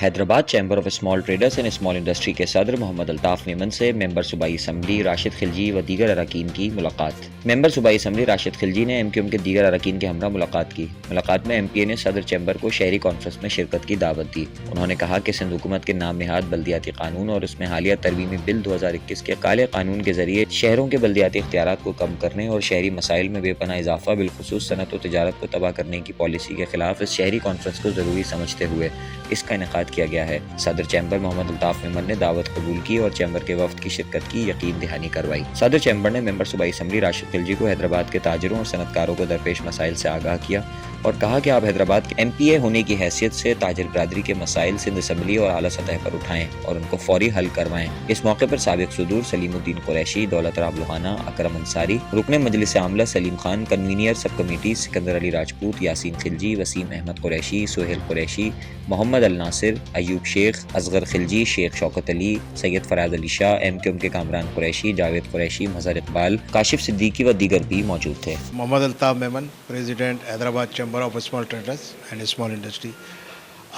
Hyderabad chamber of small traders and small industry کے صدر محمد الطاف میمن سے ممبر صوبائی اسمبلی راشد خلجی و دیگر اراکین کی ملاقات۔ ممبر صوبائی اسمبلی راشد خلجی نے ایم کیو ایم کے دیگر اراکین کے ہمراہ ملاقات کی۔ ملاقات میں ایم پی اے نے صدر چیمبر کو شہری کانفرنس میں شرکت کی دعوت دی۔ انہوں نے کہا کہ سندھ حکومت کے نام نہاد بلدیاتی قانون اور اس میں حالیہ ترمیمی بل 2021 کے کالے قانون کے ذریعے شہروں کے بلدیاتی اختیارات کو کم کرنے اور شہری مسائل میں بے پناہ اضافہ بالخصوص صنعت و تجارت کو تباہ کرنے کی پالیسی کے خلاف اس شہری کانفرنس کو ضروری سمجھتے ہوئے اس کا انعقاد کیا گیا ہے۔ صدر چیمبر محمد الطاف میمن نے دعوت قبول کی اور چیمبر کے وفد کی شرکت کی یقین دہانی کروائی۔ صدر چیمبر نے ممبر صوبائی اسمبلی راشد خلجی کو حیدرآباد کے تاجروں اور صنعت کاروں کو درپیش مسائل سے آگاہ کیا اور کہا کہ آپ حیدرآباد کے ایم پی اے ہونے کی حیثیت سے تاجر برادری کے مسائل سندھ اسمبلی اور اعلیٰ سطح پر اٹھائیں اور ان کو فوری حل کروائیں۔ اس موقع پر سابق صدور سلیم الدین قریشی، دولت راہ لوہانہ، اکرم انصاری، رکن مجلس عاملہ سلیم خان، کنوینئر سب کمیٹی سکندر علی راجپوت، یاسین خلجی، وسیم احمد قریشی، سہیل قریشی، محمد الناصر، ایوب شیخ، اصغر خلجی، شیخ شوکت علی، سید فراز Ali Shah, M Q M کے کامران قریشی، جاوید قریشی، مظہر اقبال، کاشف صدیقی و دیگر بھی موجود تھے۔ Muhammad Altaf Memon, president Hyderabad chamber of small traders and small industry.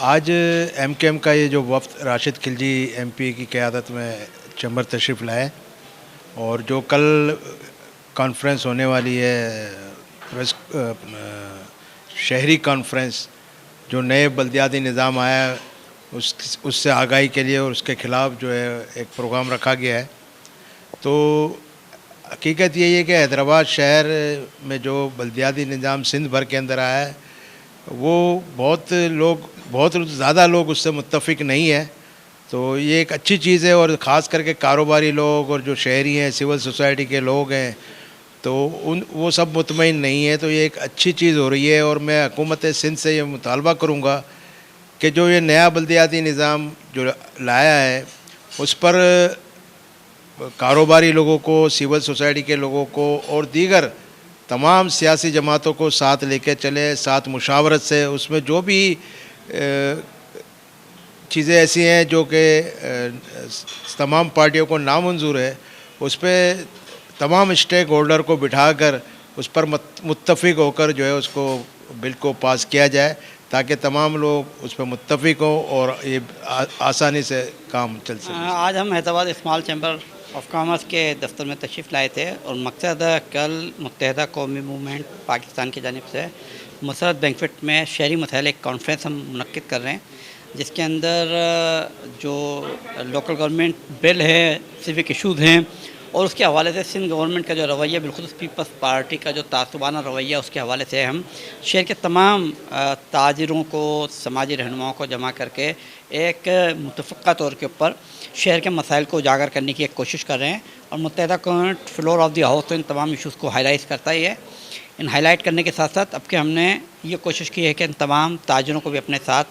آج ایم کیو ایم کا یہ جو وفد راشد خلجی ایم پی کی قیادت میں چیمبر تشریف لائے اور جو کل کانفرنس ہونے والی ہے شہری کانفرنس، جو نئے بلدیاتی نظام آیا ہے اس سے آگاہی کے لیے اور اس کے خلاف جو ہے ایک پروگرام رکھا گیا ہے۔ تو حقیقت یہی ہے کہ حیدرآباد شہر میں جو بلدیاتی نظام سندھ بھر کے اندر آیا ہے وہ بہت زیادہ لوگ اس سے متفق نہیں ہیں۔ تو یہ ایک اچھی چیز ہے اور خاص کر کے کاروباری لوگ اور جو شہری ہیں، سول سوسائٹی کے لوگ ہیں، تو وہ سب مطمئن نہیں ہے۔ تو یہ ایک اچھی چیز ہو رہی ہے اور میں حکومت سندھ سے یہ مطالبہ کروں گا کہ جو یہ نیا بلدیاتی نظام جو لایا ہے اس پر کاروباری لوگوں کو، سول سوسائٹی کے لوگوں کو اور دیگر تمام سیاسی جماعتوں کو ساتھ لے کے چلے، ساتھ مشاورت سے اس میں جو بھی چیزیں ایسی ہیں جو کہ تمام پارٹیوں کو نامنظور ہے، اس پہ تمام اسٹیک ہولڈر کو بٹھا کر اس پر متفق ہو کر جو ہے اس کو بل کو پاس کیا جائے تاکہ تمام لوگ اس پہ متفق ہوں اور یہ آسانی سے کام چل سکے۔ آج ہم Hyderabad small chamber of commerce کے دفتر میں تشریف لائے تھے اور مقصد کل متحدہ قومی موومنٹ پاکستان کی جانب سے مسرت بینکویٹ میں شہری مسائل ایک کانفرنس ہم منعقد کر رہے ہیں، جس کے اندر جو لوکل گورنمنٹ بل ہے، سیوک ایشوز ہیں اور اس کے حوالے سے سندھ گورنمنٹ کا جو رویہ، بالخصوص پیپلز پارٹی کا جو تعصبانہ رویہ، اس کے حوالے سے ہم شہر کے تمام تاجروں کو، سماجی رہنماؤں کو جمع کر کے ایک متفقہ طور کے اوپر شہر کے مسائل کو اجاگر کرنے کی ایک کوشش کر رہے ہیں اور متحدہ قومی فلور آف دی ہاؤس تو ان تمام ایشوز کو ہائی لائٹ کرتا ہی ہے۔ ان ہائی لائٹ کرنے کے ساتھ ساتھ اب کہ ہم نے یہ کوشش کی ہے کہ ان تمام تاجروں کو بھی اپنے ساتھ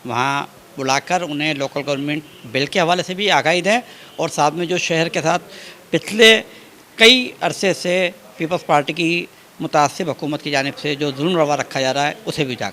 وہاں بلا کر انہیں لوکل گورنمنٹ بل کے حوالے سے بھی آگاہی دیں اور ساتھ میں جو شہر کے ساتھ پچھلے کئی عرصے سے پیپلز پارٹی کی متعصب حکومت کی جانب سے جو ظلم روا رکھا جا رہا ہے اسے بھی اجاگر